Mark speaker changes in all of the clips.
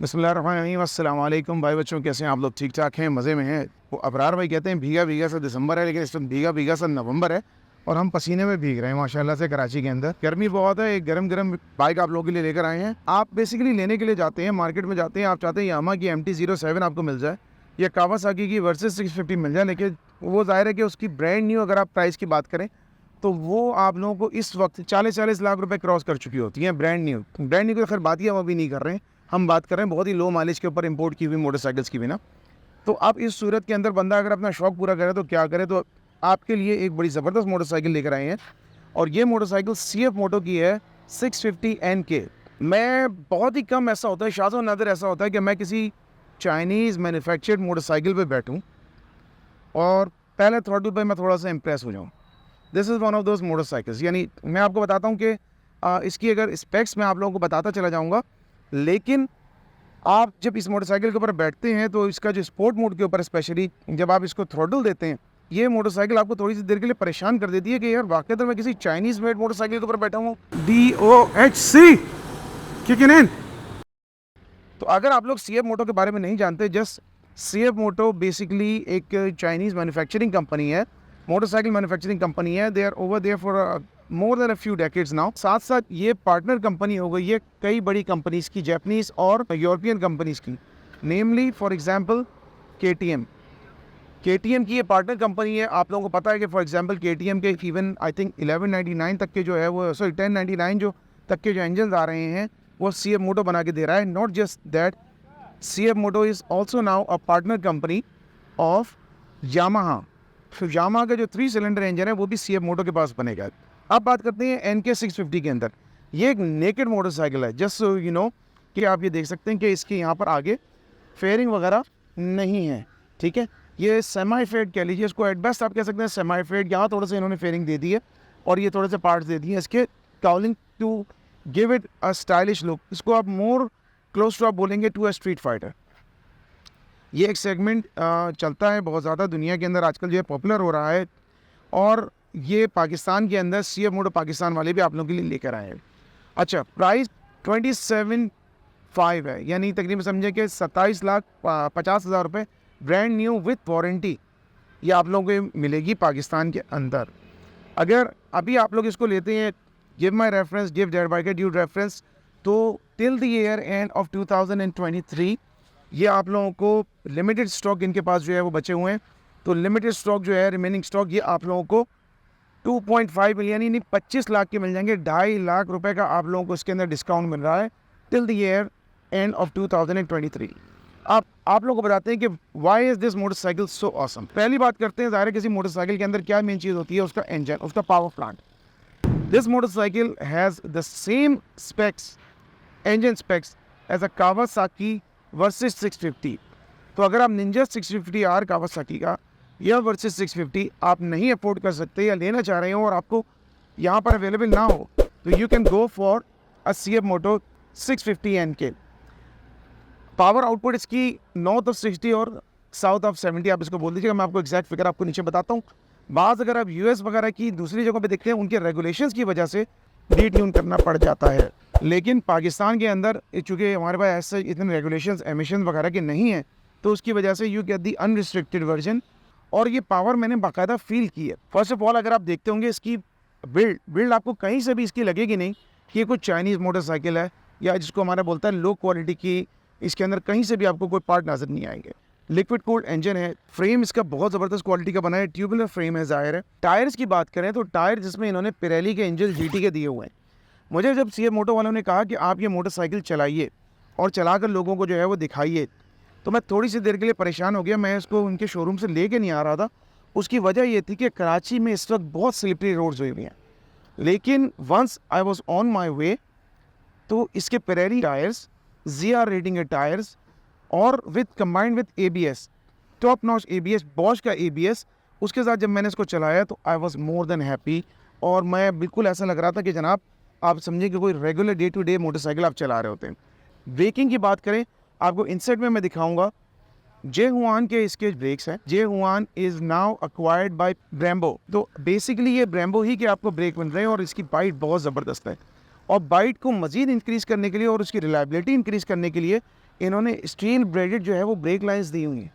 Speaker 1: बिस्मिल्लाहिर्रहमानिर्रहीम, अस्सलाम वालेकुम भाई बच्चों, कैसे हैं आप लोग? ठीक ठाक हैं, मज़े में हैं। वो अबरार भाई कहते हैं भीगा भीगा सा दिसंबर है, लेकिन इस वक्त भीगा भीगा सा नवंबर है और हम पसीने में भीग रहे हैं माशाल्लाह से। कराची के अंदर गर्मी बहुत है। एक गरम गरम बाइक आप लोगों के लिए लेकर आए हैं। आप बेसिकली लेने के लिए जाते हैं, मार्केट में जाते हैं, आप चाहते हैं यामा की MT-07 आपको मिल जाए या कावासाकी की वर्सेस 650 मिल जाए, लेकिन वो जाहिर है कि उसकी ब्रांड न्यू अगर आप प्राइस की बात करें तो वो आप लोगों को इस वक्त 40-40 लाख रुपए क्रॉस कर चुकी होती हैं ब्रांड न्यू। ब्रांड न्यू की खैर बात ही हम अभी नहीं कर रहे हैं, हम बात कर रहे हैं बहुत ही लो माइलेज के ऊपर इंपोर्ट की हुई मोटरसाइकिल्स की भी ना। तो आप इस सूरत के अंदर बंदा अगर अपना शौक पूरा करे तो क्या करे, तो आपके लिए एक बड़ी ज़बरदस्त मोटरसाइकिल लेकर आए हैं और ये मोटरसाइकिल CF मोटो की है 650 NK। मैं बहुत ही कम ऐसा होता है, शाज़ो नादिर ऐसा होता है कि मैं किसी चाइनीज़ मैन्युफैक्चर्ड मोटरसाइकिल पे बैठूं और पहले थ्रॉटल पे मैं थोड़ा सा इम्प्रेस हो जाऊं। This is one of those motorcycles. यानी मैं आपको बताता हूं कि इसकी अगर स्पेक्स मैं आप लोगों को बताता चला जाऊंगा, लेकिन आप जब इस मोटरसाइकिल के ऊपर बैठते हैं तो इसका जो स्पोर्ट मोड के ऊपर स्पेशली जब आप इसको थ्रॉटल देते हैं, ये मोटरसाइकिल आपको थोड़ी सी देर के लिए परेशान कर देती है कि यार वाकई मैं किसी चाइनीज़ मेड मोटरसाइकिल के ऊपर बैठा हूँ। DOHC kick in. तो अगर आप लोग CF मोटो के बारे में नहीं जानते, जस्ट CF मोटो बेसिकली एक चाइनीज़ मैन्युफैक्चरिंग कंपनी है, मोटरसाइकिल मैन्युफैक्चरिंग कंपनी है। They are over there for more than a few decades now. साथ साथ ये पार्टनर कंपनी हो गई है कई बड़ी कंपनीज़ की, जापानीज़ और यूरोपियन कंपनीज़ की, नेमली फॉर एग्जांपल KTM की ये पार्टनर कंपनी है। आप लोगों को पता है कि फॉर एग्जांपल KTM के इवन आई थिंक 1199 तक के जो है वो 1099 जो तक के जो इंजन आ रहे हैं वो CF मोटो बना के दे रहा है। Not just that, CF moto is also now a partner company of Yamaha. तो यामाहा का जो 3 सिलेंडर इंजन है वो भी CF मोटो के पास बनेगा। अब बात करते हैं NK 650 के अंदर। ये एक नेकेड मोटरसाइकिल है, जस्ट सो यू नो कि आप ये देख सकते हैं कि इसके यहाँ पर आगे फेयरिंग वगैरह नहीं है, ठीक है। ये सेमी फेड कह लीजिए इसको, एट बेस्ट आप कह सकते हैं सेमी फेड। यहाँ थोड़ा सा इन्होंने फेयरिंग दे दी है और ये थोड़े से पार्ट्स दे दिए हैं इसके cowling to give it a stylish look. इसको आप मोर क्लोज टू आप बोलेंगे टू अ स्ट्रीट फाइटर। ये एक सेगमेंट चलता है बहुत ज़्यादा दुनिया के अंदर आजकल, जो है पॉपुलर हो रहा है और ये पाकिस्तान के अंदर CF मोटो पाकिस्तान वाले भी आप लोगों के लिए लेकर आए हैं। अच्छा, प्राइस 27.5 है, यानी तकरीबन समझे कि 27,50,000 रुपये ब्रांड न्यू विथ वारंटी ये आप लोगों को मिलेगी पाकिस्तान के अंदर। अगर अभी आप लोग इसको लेते हैं, give my reference, give their bike due reference, तो till the year end of 2023 ये आप लोगों को लिमिटेड स्टॉक इनके पास जो है वो बचे हुए हैं। तो लिमिटेड स्टॉक जो है, रिमेनिंग स्टॉक, ये आप लोगों को 2.5 मिलियन यानी 25 लाख के मिल जाएंगे। 2.5 लाख रुपए का आप लोगों को इसके अंदर डिस्काउंट मिल रहा है till the year end of 2023। आप लोगों को बताते हैं कि why is this motorcycle so awesome. पहली बात करते हैं, ज़ाहिर है किसी मोटरसाइकिल के अंदर क्या मेन चीज़ होती है, उसका इंजन, उसका power plant. This motorcycle has the same specs, engine specs as a Kawasaki versus 650। तो अगर आप निंजा 650R Kawasaki का या वर्सेस 650 आप नहीं अफोर्ड कर सकते या लेना चाह रहे हो और आपको यहाँ पर अवेलेबल ना हो, तो you can go for a CF moto 650 NK। Power output इसकी नॉर्थ ऑफ 60 और साउथ ऑफ 70 आप इसको बोल दीजिएगा। मैं आपको एग्जैक्ट फिगर आपको नीचे बताता हूँ। बाज़ अगर आप US वगैरह की दूसरी जगहों पे देखते हैं, उनके रेगुलेशंस की वजह से डी-ट्यून करना पड़ जाता है, लेकिन पाकिस्तान के अंदर चूँकि हमारे पास ऐसे इतने रेगुलेशंस एमिशन वगैरह के नहीं हैं, तो उसकी वजह से you get the unrestricted version. और ये पावर मैंने बाकायदा फील की है। फर्स्ट ऑफ ऑल अगर आप देखते होंगे इसकी बिल्ड आपको कहीं से भी इसकी लगेगी नहीं कि ये कुछ चाइनीज़ मोटरसाइकिल है या जिसको हमारा बोलता है लो क्वालिटी की। इसके अंदर कहीं से भी आपको कोई पार्ट नज़र नहीं आएंगे। लिक्विड कूल्ड इंजन है, फ्रेम इसका बहुत ज़बरदस्त क्वालिटी का बना है, ट्यूबुलर फ्रेम है ज़ाहिर है। टायर्स की बात करें तो टायर जिसमें इन्होंने पिरेली के इंजन GT के दिए हुए हैं। मुझे जब CF मोटो वालों ने कहा कि आप ये मोटरसाइकिल चलाइए और चलाकर लोगों को जो है वो दिखाइए, तो मैं थोड़ी सी देर के लिए परेशान हो गया। मैं इसको उनके शोरूम से लेके नहीं आ रहा था। उसकी वजह ये थी कि कराची में इस वक्त बहुत स्लिपरी रोड्स हुई हुई हैं, लेकिन once I was on my way तो इसके पिरेली टायर्स, ZR रेटिंग के टायर्स और with combined with ABS, top notch ABS, Bosch का ABS, उसके साथ जब मैंने इसको चलाया तो I was more than happy. और मैं बिल्कुल ऐसा लग रहा था कि जनाब आप समझिए कि कोई regular day to day motorcycle आप चला रहे होते हैं। ब्रेकिंग की बात करें, आपको इनसेट में मैं दिखाऊंगा जे हुआन के इसके ब्रेक्स हैं। J Juan is now acquired by Brembo. तो बेसिकली ये ब्रेम्बो ही के आपको ब्रेक बन रहे हैं और इसकी बाइट बहुत ज़बरदस्त है। और बाइट को मज़ीद इंक्रीज़ करने के लिए और उसकी रिलायबिलिटी इंक्रीज़ करने के लिए इन्होंने स्टील ब्रेडेड जो है वो ब्रेक लाइन्स दी हुई हैं।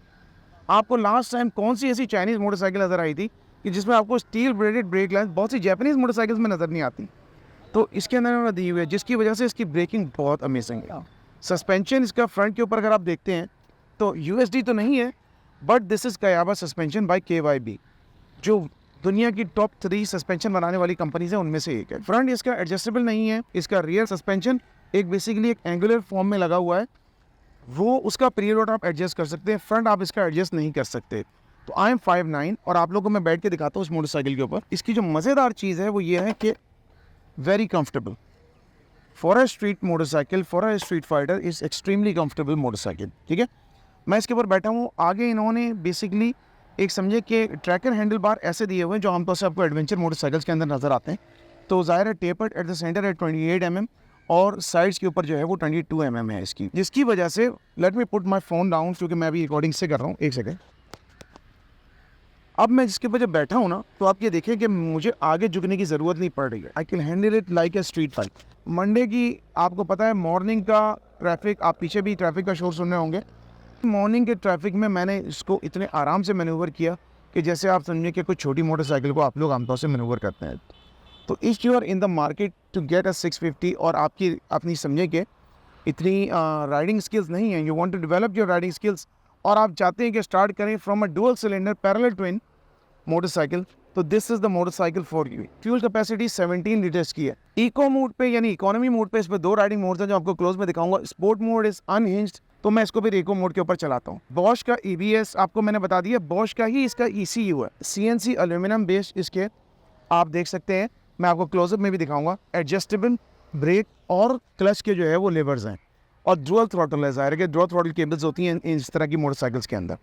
Speaker 1: आपको लास्ट टाइम कौन सी ऐसी चाइनीज़ मोटरसाइकिल नज़र आई थी कि जिसमें आपको स्टील ब्रेडेड ब्रेक लाइन्स बहुत सी जापानीज़ मोटरसाइकिल्स में नज़र नहीं आती, तो इसके अंदर इन्होंने दी हुई है, जिसकी वजह से इसकी ब्रेकिंग बहुत अमेजिंग है। सस्पेंशन इसका फ्रंट के ऊपर अगर आप देखते हैं तो यूएसडी तो नहीं है, but this is Kayaba suspension by KYB, जो दुनिया की टॉप 3 सस्पेंशन बनाने वाली कंपनीज है उनमें से एक है। फ्रंट इसका एडजस्टेबल नहीं है, इसका रियर सस्पेंशन एक बेसिकली एक एंगुलर फॉर्म में लगा हुआ है, वो उसका पीरियड आप एडजस्ट कर सकते हैं, फ्रंट आप इसका एडजस्ट नहीं कर सकते। तो आई एम 5'9" और आप लोगों को मैं बैठ के दिखाता हूँ उस मोटरसाइकिल के ऊपर। इसकी जो मज़ेदार चीज़ है वो ये है कि very comfortable for a street motorcycle, for a street fighter is extremely comfortable motorcycle. ठीक है, मैं इसके ऊपर बैठा हूँ। आगे इन्होंने बेसिकली एक समझे कि ट्रैकर हैंडल बार ऐसे दिए हुए हैं जो आमतौर से आपको एडवेंचर मोटरसाइकिल्स के अंदर नज़र आते हैं। तो ज़ाहिर है टेपर्ड एट द सेंटर है 28 mm और साइड्स के ऊपर जो है वो 22 mm है इसकी, जिसकी वजह से let me put my phone down, क्योंकि मैं अभी रिकॉर्डिंग से कर रहा हूँ। एक सेकेंड। अब मैं जिसके ऊपर जब बैठा हूँ ना, तो आप ये देखें कि मुझे आगे झुकने की ज़रूरत नहीं पड़ रही है। I can handle it like a street bike. Monday की आपको पता है मॉर्निंग का ट्रैफिक, आप पीछे भी ट्रैफिक का शोर सुन रहे होंगे। मॉर्निंग के ट्रैफिक में मैंने इसको इतने आराम से मैन्यूवर किया कि जैसे आप समझिए कि कोई छोटी मोटरसाइकिल को आप लोग आमतौर से मैन्यूवर करते हैं। तो if you are in the market to get a 650 और आपकी अपनी समझे कि इतनी राइडिंग स्किल्स नहीं है, you want to develop your riding skills, और आप चाहते हैं कि स्टार्ट करें from a dual cylinder parallel twin motorcycle, तो this is the motorcycle for you. Fuel capacity 17 litres की है। इको मोड पे यानी इकोनॉमी मोड पे इस पर 2 राइडिंग मोड्स हैं जो आपको क्लोज में दिखाऊंगा। स्पोर्ट मोड इज़ अनहिंज्ड, तो मैं इसको भी इको मोड के ऊपर चलाता हूँ। बॉश का EBS आपको मैंने बता दिया, बॉश का ही इसका ECU है, CNC एल्यूमिनियम बेस्ड इसके आप देख सकते हैं। मैं आपको क्लोजअप में भी दिखाऊंगा। एडजस्टेबल ब्रेक और क्लच के जो है वो लेवर्स हैं, और ड्यूअल थ्रॉटल है। ज़ाहिर है कि ड्यूअल थ्रॉटल केबल्स होती हैं इस तरह की मोटरसाइकिल्स के अंदर।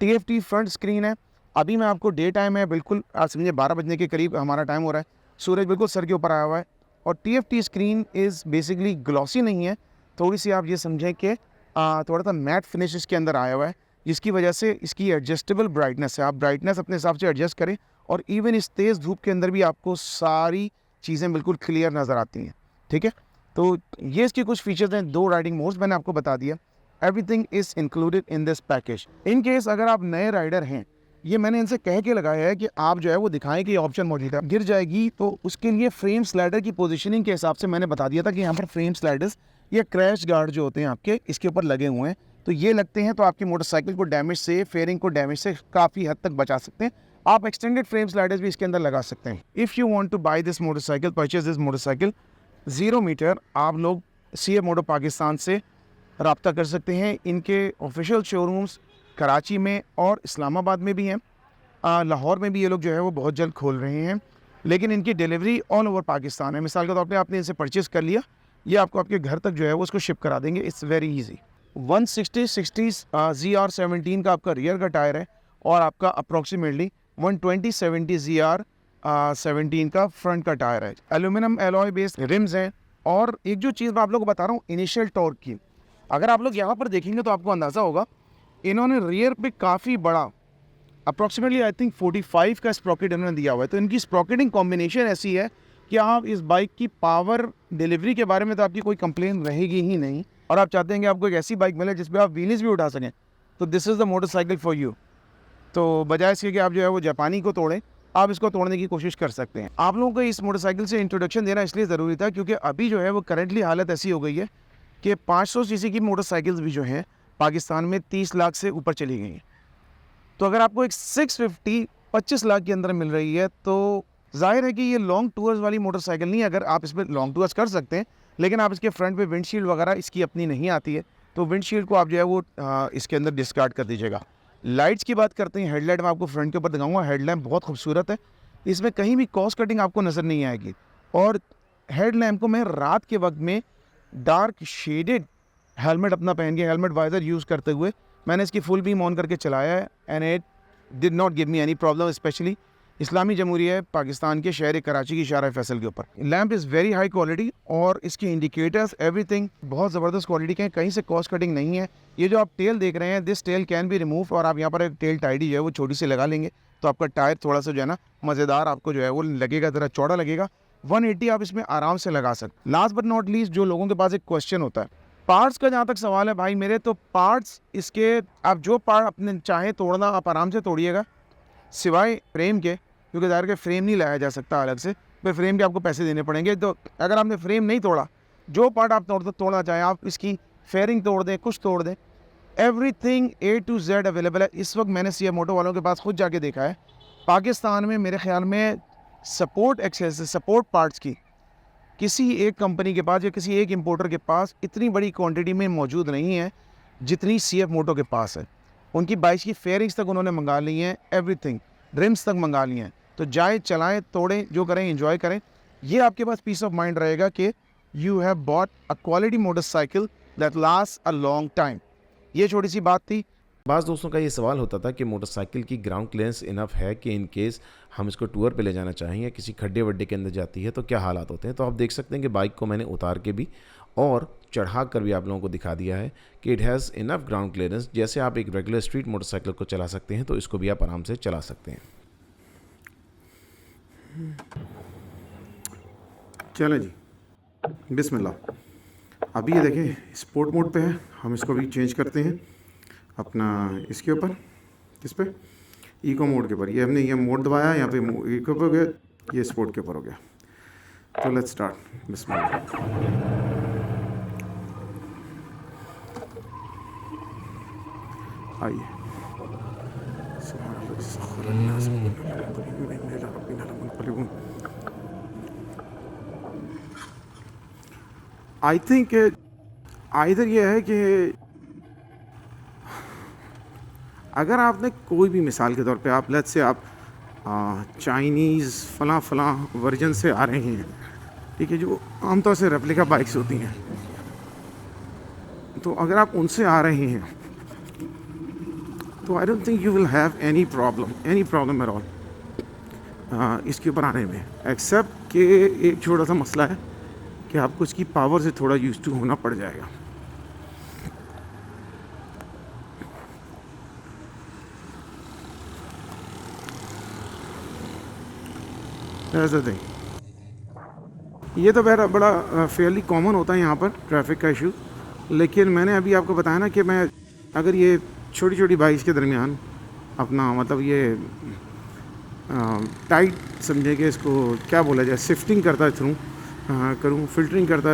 Speaker 1: TFT फ्रंट स्क्रीन है। अभी मैं आपको डे टाइम है, बिल्कुल आज समझिए 12 बजने के करीब हमारा टाइम हो रहा है, सूरज बिल्कुल सर के ऊपर आया हुआ है। और TFT screen is basically glossy नहीं है, थोड़ी सी आप ये समझें कि थोड़ा सा मैट फिनिश इसके अंदर आया हुआ है, जिसकी वजह से इसकी एडजस्टेबल ब्राइटनेस है। आप ब्राइटनेस अपने हिसाब से एडजस्ट करें, और इवन इस तेज़ धूप के अंदर भी आपको सारी चीज़ें बिल्कुल क्लियर नज़र आती हैं। ठीक है, तो ये इसके कुछ फीचर्स हैं। 2 राइडिंग मोड्स मैंने आपको बता दिया। Everything is included in this package. In case अगर आप नए राइडर हैं, ये मैंने इनसे कह के लगाया है कि आप जो है वो दिखाएं कि ऑप्शन मौजूद है, गिर जाएगी तो उसके लिए फ्रेम स्लाइडर की पोजीशनिंग के हिसाब से मैंने बता दिया था कि यहाँ पर फ्रेम स्लाइडर्स या क्रैश गार्ड जो होते हैं आपके इसके ऊपर लगे हुए हैं, तो ये लगते हैं तो आपकी मोटरसाइकिल को डैमेज से, फेयरिंग को डैमेज से काफ़ी हद तक बचा सकते हैं। आप एक्सटेंडेड फ्रेम स्लाइडर्स भी इसके अंदर लगा सकते हैं। If you want to buy this motorcycle, purchase this motorcycle 0 metre, आप लोग CA मोटो पाकिस्तान से रब्ता कर सकते हैं। इनके ऑफिशियल शोरूम्स कराची में और इस्लामाबाद में भी हैं, लाहौर में भी ये लोग जो है वो बहुत जल्द खोल रहे हैं, लेकिन इनकी डिलीवरी ऑल ओवर पाकिस्तान है। मिसाल के तौर पे आपने इनसे परचेज़ कर लिया, ये आपको आपके घर तक जो है वो उसको शिप करा देंगे। It's very easy. 160/60 ZR17 का आपका रियर का टायर है, और आपका अप्रॉक्सीमेटली 120/70 ZR17 का फ्रंट का टायर है। एल्यूमिनियम एलॉय बेस्ड रिम्स हैं। और एक जो चीज़ मैं आप लोगों को बता रहा हूँ इनिशियल टॉर्क की, अगर आप लोग यहाँ पर देखेंगे तो आपको अंदाज़ा होगा, इन्होंने रियर पे काफ़ी बड़ा अप्रॉक्सीमेटली आई थिंक 45 का स्प्रॉकेट इन्होंने दिया हुआ है। तो इनकी स्प्रॉकेटिंग कॉम्बिनेशन ऐसी है कि आप इस बाइक की पावर डिलीवरी के बारे में तो आपकी कोई कंप्लेन रहेगी ही नहीं, और आप चाहते हैं कि आपको एक ऐसी बाइक मिले जिस पे आप व्हील्स भी उठा सकें, तो this is the motorcycle for you. तो बजाय इसके कि आप जो है वो जापानी को तोड़ें, आप इसको तोड़ने की कोशिश कर सकते हैं। आप लोगों को इस मोटरसाइकिल से इंट्रोडक्शन देना इसलिए ज़रूरी था क्योंकि अभी जो है वो करेंटली हालत ऐसी हो गई है कि 500 सीसी की मोटरसाइकिल्स भी जो हैं पाकिस्तान में 30 लाख से ऊपर चली गई हैं। तो अगर आपको एक 650 25 लाख के अंदर मिल रही है, तो जाहिर है कि ये लॉन्ग टूर्स वाली मोटरसाइकिल नहीं है। अगर आप इस पर लॉन्ग टूर्स कर सकते हैं, लेकिन आप इसके फ्रंट पे विंडशील्ड वगैरह इसकी अपनी नहीं आती है, तो विंडशील्ड को आप जो है वो इसके अंदर डिस्कार्ड कर दीजिएगा। लाइट्स की बात करते हैं, हेडलाइट मैं आपको फ्रंट के ऊपर दिखाऊंगा। हेडलैम्प बहुत खूबसूरत है, इसमें कहीं भी कॉस्ट कटिंग आपको नज़र नहीं आएगी। और हेडलैम्प को मैं रात के वक्त में डार्क शेडेड हेलमेट अपना पहन के, हेलमेट वाइजर यूज़ करते हुए मैंने इसकी फुल बीम ऑन करके चलाया है, and it did not give me any problem, specially इस्लामी जमहूरिया पाकिस्तान के शहर कराची की शारा फैसल के ऊपर। Lamp is very high quality, और इसकी इंडिकेटर्स एवरीथिंग बहुत ज़बरदस्त क्वालिटी के हैं, कहीं से कॉस्ट कटिंग नहीं है। ये जो आप टेल देख रहे हैं, this tail can be remove, और आप यहाँ पर एक टेल टाइडी जो है वो छोटी सी लगा लेंगे, तो आपका टायर थोड़ा सा जो है ना मज़ेदार आपको जो है वो लगेगा, ज़रा चौड़ा लगेगा। 180 आप इसमें आराम से लगा सकते। लास्ट बट नॉट लीस्ट, जो लोगों के पास एक क्वेश्चन होता है पार्ट्स का जहाँ तक सवाल है भाई मेरे, तो पार्ट्स इसके आप जो पार्ट अपने चाहें तोड़ना आप आराम से तोड़िएगा, सिवाय फ्रेम के, क्योंकि ज़ाहिर के फ्रेम नहीं लाया जा सकता अलग से, फिर फ्रेम के आपको पैसे देने पड़ेंगे। तो अगर आपने फ्रेम नहीं तोड़ा, जो पार्ट आप तोड़ना चाहें, आप इसकी फेयरिंग तोड़ दें, कुछ तोड़ दें, everything A to Z available है। इस वक्त मैंने सिया मोटो वालों के पास खुद जाके देखा है, पाकिस्तान में मेरे ख्याल में सपोर्ट एक्सेस, सपोर्ट पार्ट्स की किसी एक कंपनी के पास या किसी एक इंपोर्टर के पास इतनी बड़ी क्वांटिटी में मौजूद नहीं है जितनी CF मोटो के पास है। उनकी 22 की फेयरिंग्स तक उन्होंने मंगा ली हैं, एवरीथिंग रिम्स तक मंगा ली हैं। तो जाए, चलाएं, तोड़ें, जो करें एंजॉय करें। ये आपके पास पीस ऑफ माइंड रहेगा कि you have bought a quality motorcycle that last a long time. ये छोटी सी बात थी।
Speaker 2: बाज़ दोस्तों का ये सवाल होता था कि मोटरसाइकिल की ग्राउंड क्लियरेंस इनफ है कि इन केस हम इसको टूर पे ले जाना चाहें या किसी खड्डे वड्डे के अंदर जाती है तो क्या हालात होते हैं। तो आप देख सकते हैं कि बाइक को मैंने उतार के भी और चढ़ा कर भी आप लोगों को दिखा दिया है कि it has enough ground clearance. जैसे आप एक रेगुलर स्ट्रीट मोटरसाइकिल को चला सकते हैं तो इसको भी आप आराम से चला सकते हैं।
Speaker 1: चलें जी, बिस्मिल्लाह। अभी ये देखें स्पोर्ट मोड पे है, हम इसको भी चेंज करते हैं अपना इसके ऊपर, किस पे, इको मोड के ऊपर। ये हमने ये मोड दबाया, यहाँ पे इको पे हो गया, ये स्पोर्ट के ऊपर हो गया। तो लेट्स स्टार्ट, बिस्मिल्लाह। आइए, आई थिंक आइदर ये है कि अगर आपने कोई भी, मिसाल के तौर पे आप लेट्स से आप चाइनीज़ फ़लाँ वर्जन से आ रहे हैं, ठीक है, जो आमतौर से रेप्लिका बाइक्स होती हैं, तो अगर आप उनसे आ रहे हैं तो I don't think you will have any problem at all इसके ऊपर आने में, एक्सेप्ट कि एक छोटा सा मसला है कि आपको इसकी पावर से थोड़ा यूज़ टू होना पड़ जाएगा। ऐसा थिंग, ये तो बड़ा फेयरली कॉमन होता है यहाँ पर ट्रैफिक का इशू। लेकिन मैंने अभी आपको बताया ना कि मैं अगर ये छोटी छोटी बाइक्स के दरमियान अपना मतलब ये टाइट समझे कि इसको क्या बोला जाए, शिफ्टिंग करता करूँ, फिल्टरिंग करता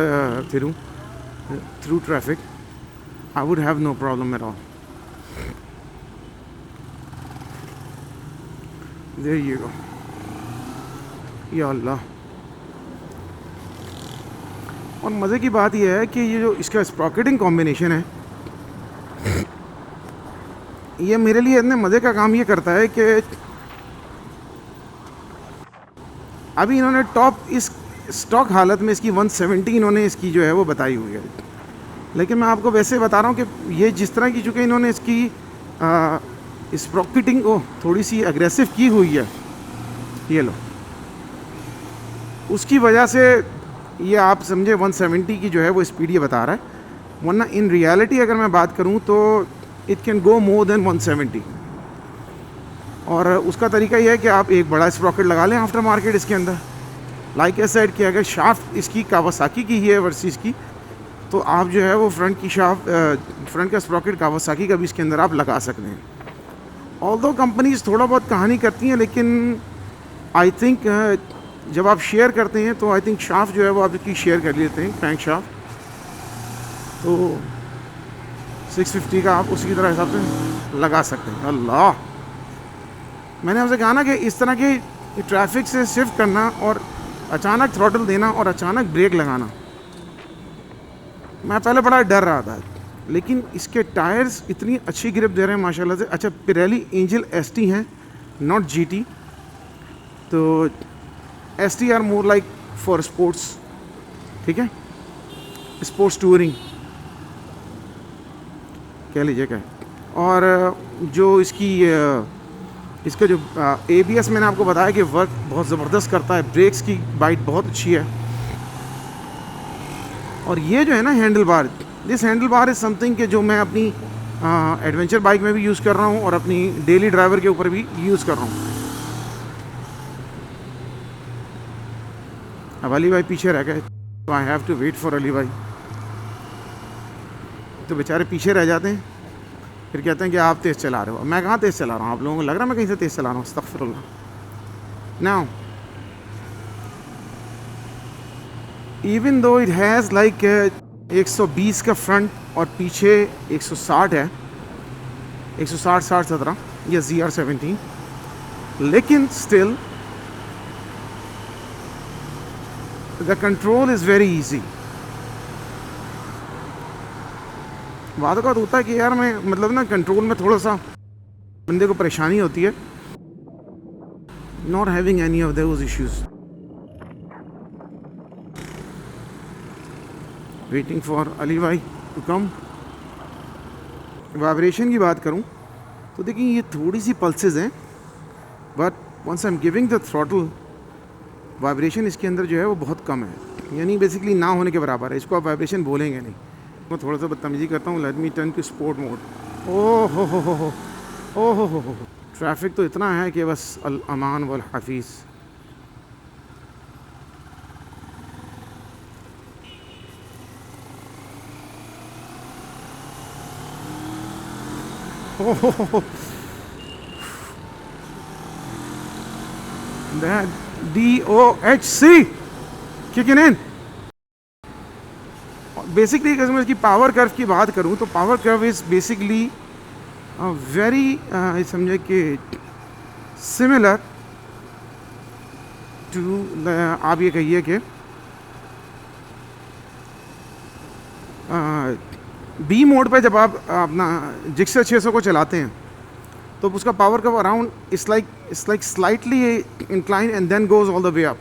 Speaker 1: through traffic, I would have no problem at all. There you go, या अल्लाह। और मज़े की बात यह है कि ये जो इसका स्प्रॉकेटिंग कॉम्बिनेशन है, ये मेरे लिए इतने मज़े का काम ये करता है कि अभी इन्होंने टॉप इस स्टॉक हालत में इसकी 170 इन्होंने इसकी जो है वो बताई हुई है। लेकिन मैं आपको वैसे बता रहा हूँ कि ये जिस तरह की चूँकि इन्होंने इसकी स्प्रॉकेटिंग को थोड़ी सी एग्रेसिव की हुई है, ये लो, उसकी वजह से ये आप समझे 170 की जो है वो स्पीड ये बता रहा है। वरना इन रियलिटी अगर मैं बात करूँ तो it can go more than 170। और उसका तरीका ये है कि आप एक बड़ा स्प्रॉकेट लगा लें आफ्टर मार्केट इसके अंदर। लाइक ए साइड कि अगर शाफ्ट इसकी कावासाकी की है वर्सेस की, तो आप जो है वो फ्रंट का स्प्रॉकेट कावासाकी का भी इसके अंदर आप लगा सकते हैं। ऑल्दो कंपनीज थोड़ा बहुत कहानी करती हैं, लेकिन आई थिंक जब आप शेयर करते हैं तो आई थिंक शाफ्ट जो है वो आप इसकी शेयर कर लेते हैं, क्रैंक शाफ्ट, तो 650 का आप उसी की तरह हिसाब से लगा सकते हैं। अल्लाह, मैंने आपसे कहा ना कि इस तरह की ट्रैफिक से शिफ्ट करना और अचानक थ्रॉटल देना और अचानक ब्रेक लगाना, मैं पहले बड़ा डर रहा था, लेकिन इसके टायर्स इतनी अच्छी ग्रिप दे रहे हैं माशाल्लाह से। अच्छा, पिरेली एंजल ST हैं, नॉट GT। तो ST are more like for sports, ठीक है, स्पोर्ट्स टूरिंग कह लीजिए क्या। और जो इसका जो ABS मैंने आपको बताया कि वर्क बहुत ज़बरदस्त करता है, ब्रेक्स की बाइट बहुत अच्छी है। और ये जो है ना handle bar, this handle bar is something कि जो मैं अपनी एडवेंचर बाइक में भी यूज़ कर रहा हूँ और अपनी डेली ड्राइवर के ऊपर भी यूज़ कर रहा हूँ। अब अली भाई पीछे रह गए, तो I have to wait for Ali भाई। तो बेचारे पीछे रह जाते हैं, फिर कहते हैं कि आप तेज़ चला रहे हो। मैं कहाँ तेज़ चला रहा हूँ? आप लोगों को लग रहा है मैं कहीं से तेज़ चला रहा हूँ? अस्तगफिरुल्लाह। Now even though it has like 120 का फ्रंट और पीछे 160 है, 160 60 17 या ZR17, लेकिन still the control is very easy. बाद का होता है कि यार मैं मतलब ना कंट्रोल में थोड़ा सा बंदे को परेशानी होती है। Not having any of those issues. Waiting for Ali भाई टू कम। वाइब्रेशन की बात करूं तो देखिए ये थोड़ी सी पल्सेस हैं, but once I am giving the throttle vibration इसके अंदर जो है वो बहुत कम है, यानी बेसिकली ना होने के बराबर है। इसको आप वाइब्रेशन बोलेंगे नहीं। मैं थोड़ा सा बदतमीजी करता हूँ। Let me turn to sport mode. ओ हो, ओ हो। ट्रैफिक तो इतना है कि बस अल अमान वल Hafeez. That DOHC kicking in. Basically अगर मैं इसकी पावर कर्व की बात करूं तो power curve is basically very समझे कि सिमिलर टू, आप ये कहिए कि बी मोड पे जब आप अपना जिक्सर 600 को चलाते हैं तो उसका power curve around it's like slightly incline and then goes all the way up.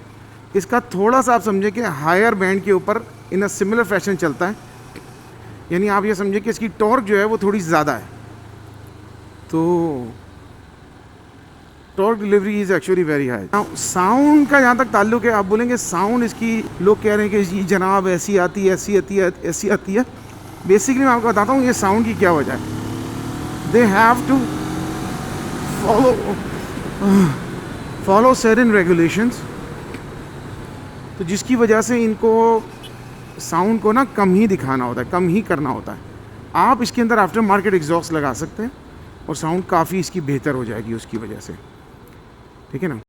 Speaker 1: इसका थोड़ा सा आप समझे कि हायर बैंड के ऊपर इन अ सिमिलर फैशन चलता है, यानी आप ये समझे कि इसकी टॉर्क जो है वो थोड़ी ज़्यादा है। तो torque delivery is actually very high. Sound का जहाँ तक ताल्लुक है, आप बोलेंगे साउंड इसकी लोग कह रहे हैं कि जी जनाब ऐसी आती है, ऐसी आती है, ऐसी आती है। बेसिकली मैं आपको बताता हूँ ये साउंड की क्या वजह है। They have to follow certain regulations, तो जिसकी वजह से इनको साउंड को ना कम ही दिखाना होता है, कम ही करना होता है। आप इसके अंदर आफ्टर मार्केट एग्जॉस्ट लगा सकते हैं और साउंड काफ़ी इसकी बेहतर हो जाएगी उसकी वजह से, ठीक है ना।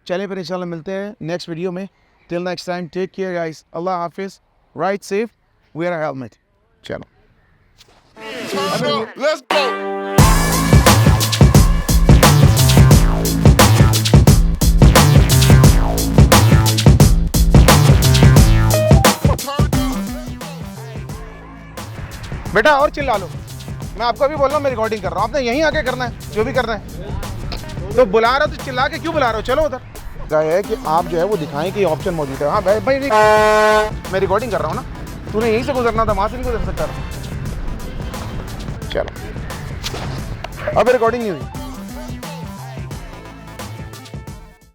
Speaker 1: चलिए फिर इंशाल्लाह मिलते हैं नेक्स्ट वीडियो में। Till next time, take care guys, अल्लाह हाफिज़, ride safe, wear a helmet. चलो
Speaker 3: Let's go.
Speaker 1: बेटा और चिल्ला लो, मैं आपको भी बोल रहा हूँ मैं रिकॉर्डिंग कर रहा हूँ, आपने यहीं आके करना है जो भी करना है। तो बुला रहा हो तो चिल्ला के क्यों बुला रहे हो? चलो उधर। क्या है कि आप जो है वो दिखाएं कि ऑप्शन मौजूद है। हाँ भाई मैं रिकॉर्डिंग कर रहा हूँ ना, तूने यहीं से गुजरना था, वहाँ से नहीं गुजर सकता। चलो अब रिकॉर्डिंग नहीं हुई।